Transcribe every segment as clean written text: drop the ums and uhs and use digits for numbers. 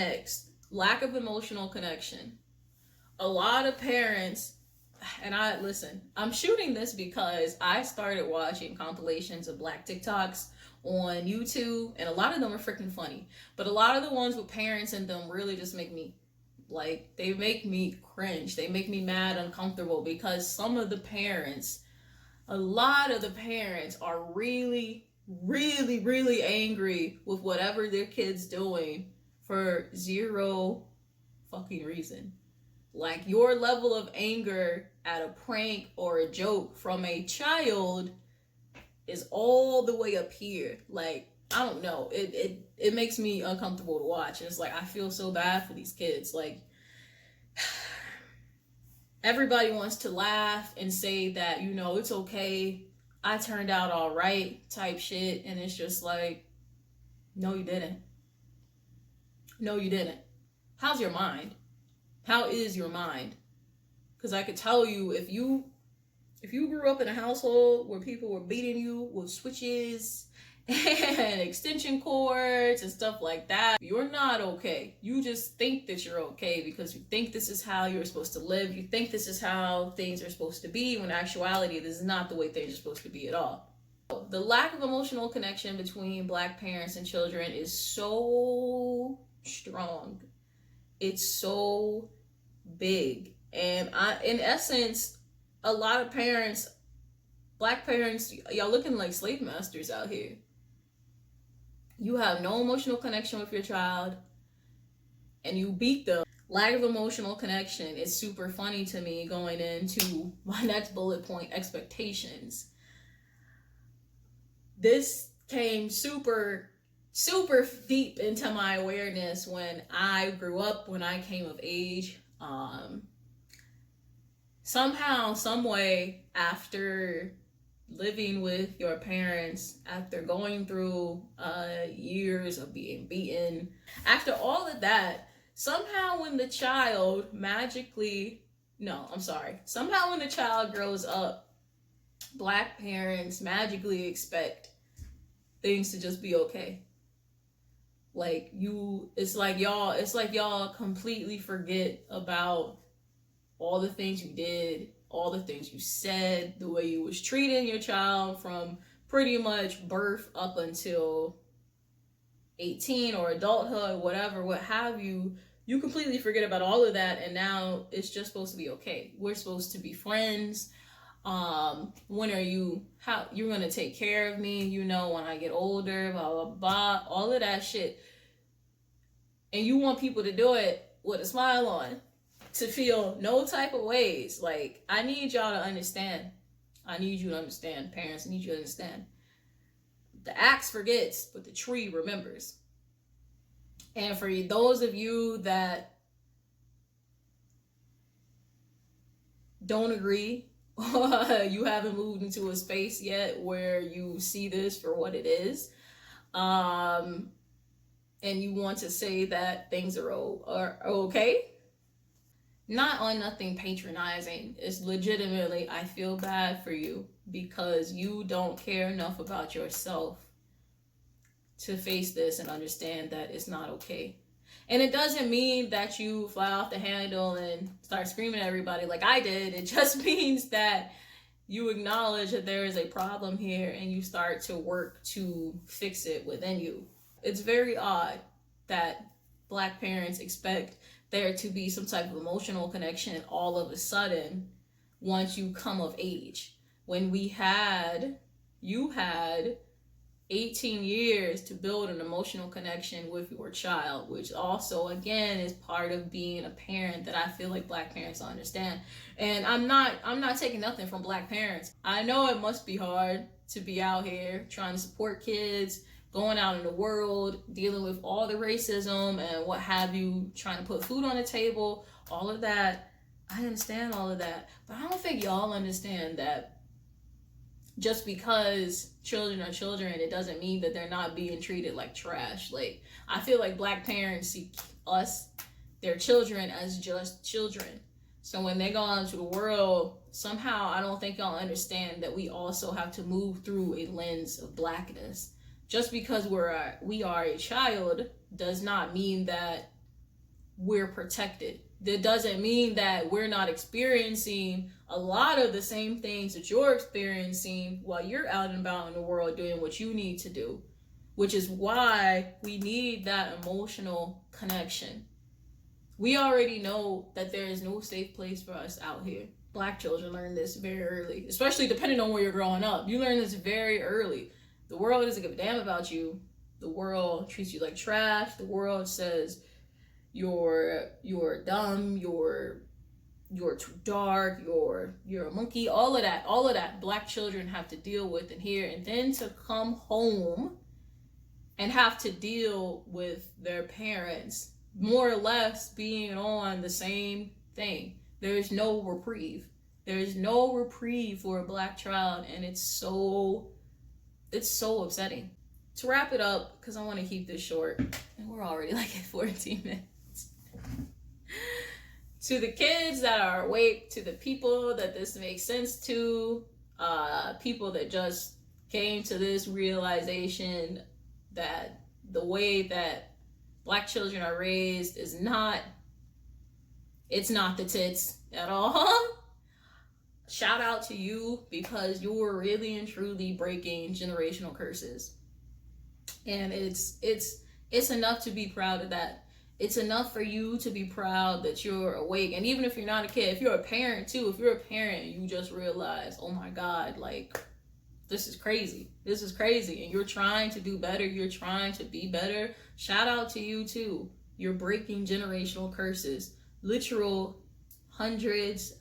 Next, lack of emotional connection. A lot of parents, and I'm shooting this because I started watching compilations of black TikToks on YouTube, and a lot of them are freaking funny. But a lot of the ones with parents in them really just make me, like, they make me cringe. They make me mad, uncomfortable, because a lot of the parents are really, really, really angry with whatever their kid's doing for zero fucking reason. Like, your level of anger at a prank or a joke from a child is all the way up here. Like, I don't know. It makes me uncomfortable to watch. And it's like, I feel so bad for these kids. Like, everybody wants to laugh and say that, it's okay, I turned out all right type shit. And it's just like, no, you didn't. No, you didn't. How's your mind? How is your mind? Because I could tell you, if you grew up in a household where people were beating you with switches and extension cords and stuff like that, you're not okay. You just think that you're okay because you think this is how you're supposed to live. You think this is how things are supposed to be, when in actuality, this is not the way things are supposed to be at all. The lack of emotional connection between Black parents and children is so strong. It's so big. And in essence, a lot of parents, Black parents, y'all looking like slave masters out here. You have no emotional connection with your child and you beat them. Lack of emotional connection is super funny to me going into my next bullet point, expectations. This came super deep into my awareness when I grew up, when I came of age. Somehow, some way, after living with your parents, after going through years of being beaten, after all of that, somehow when the child somehow when the child grows up, Black parents magically expect things to just be okay. Like, it's like y'all completely forget about all the things you did, all the things you said, the way you was treating your child from pretty much birth up until 18 or adulthood, whatever, what have you. You completely forget about all of that, and now it's just supposed to be okay. We're supposed to be friends. When you're gonna take care of me, when I get older, blah blah blah, all of that shit. And you want people to do it with a smile on, to feel no type of ways. Like, I need y'all to understand. I need you to understand, parents. I need you to understand. The axe forgets, but the tree remembers. And for those of you that don't agree, you haven't moved into a space yet where you see this for what it is, and you want to say that things are okay, not on nothing patronizing. It's legitimately, I feel bad for you because you don't care enough about yourself to face this and understand that it's not okay. And it doesn't mean that you fly off the handle and start screaming at everybody like I did. It just means that you acknowledge that there is a problem here and you start to work to fix it within you. It's very odd that Black parents expect there to be some type of emotional connection all of a sudden once you come of age. When you had 18 years to build an emotional connection with your child, which also, again, is part of being a parent that I feel like Black parents don't understand. And I'm not taking nothing from Black parents. I know it must be hard to be out here trying to support kids, going out in the world, dealing with all the racism and what have you, trying to put food on the table, all of that. I understand all of that. But I don't think y'all understand that just because children are children, it doesn't mean that they're not being treated like trash. Like, I feel like Black parents see us, their children, as just children. So when they go out into the world, somehow I don't think y'all understand that we also have to move through a lens of Blackness. Just because we are a child does not mean that we're protected. That doesn't mean that we're not experiencing a lot of the same things that you're experiencing while you're out and about in the world doing what you need to do, which is why we need that emotional connection. We already know that there is no safe place for us out here. Black children learn this very early, especially depending on where you're growing up. You learn this very early. The world doesn't give a damn about you. The world treats you like trash. The world says you're dumb, you're too dark, you're a monkey. All of that Black children have to deal with and hear, and then to come home and have to deal with their parents more or less being on the same thing. There is no reprieve. There is no reprieve for a Black child, and it's so upsetting. To wrap it up, because I want to keep this short, and we're already like at 14 minutes. To the kids that are awake, to the people that this makes sense to, people that just came to this realization that the way that Black children are raised is not the tits at all. Shout out to you, because you were really and truly breaking generational curses. And it's enough to be proud of that. It's enough for you to be proud that you're awake. And even if you're not a kid, if you're a parent too, if you're a parent and you just realize, oh my God, like, this is crazy. This is crazy. And you're trying to do better. You're trying to be better. Shout out to you too. You're breaking generational curses. Literal hundreds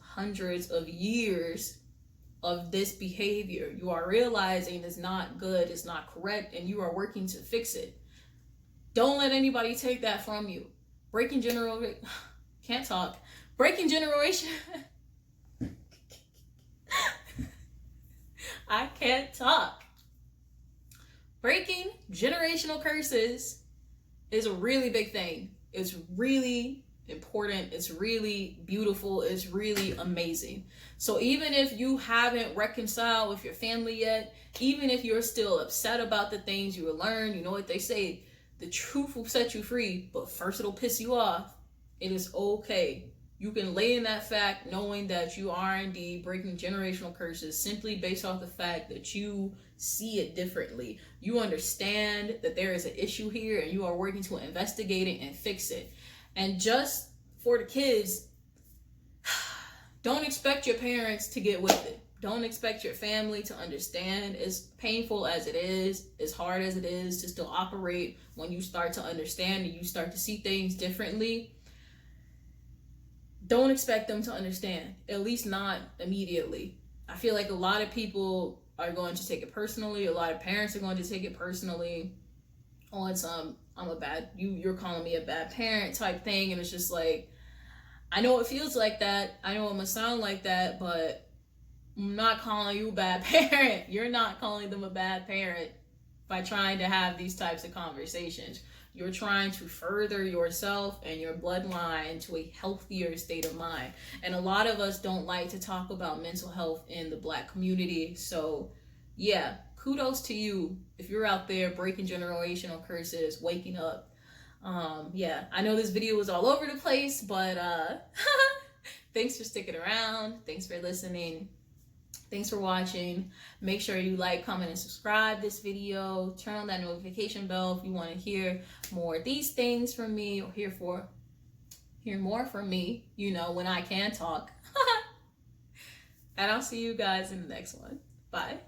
of years of this behavior. You are realizing it's not good, it's not correct, and you are working to fix it. Don't let anybody take that from you. Breaking generation, can't talk. Breaking generation. I can't talk. Breaking generational curses is a really big thing. It's really important. It's really beautiful. It's really amazing. So even if you haven't reconciled with your family yet, even if you're still upset about the things you learned, you know what they say, the truth will set you free, but first it'll piss you off. It is okay. You can lay in that fact knowing that you are indeed breaking generational curses simply based off the fact that you see it differently. You understand that there is an issue here and you are working to investigate it and fix it. And just for the kids, don't expect your parents to get with it. Don't expect your family to understand. As painful as it is, as hard as it is to still operate when you start to understand and you start to see things differently, don't expect them to understand, at least not immediately. I feel like a lot of people are going to take it personally. A lot of parents are going to take it personally on some, you're calling me a bad parent type thing. And it's just like, I know it feels like that. I know it must sound like that, but I'm not calling you a bad parent. You're not calling them a bad parent by trying to have these types of conversations. You're trying to further yourself and your bloodline to a healthier state of mind. And a lot of us don't like to talk about mental health in the Black community. So yeah, kudos to you if you're out there breaking generational curses, waking up. Yeah, I know this video was all over the place, but thanks for sticking around. Thanks for listening. Thanks for watching. Make sure you like, comment, and subscribe this video. Turn on that notification bell if you want to hear more of these things from me, or hear more from me, you know, when I can talk. And I'll see you guys in the next one. Bye.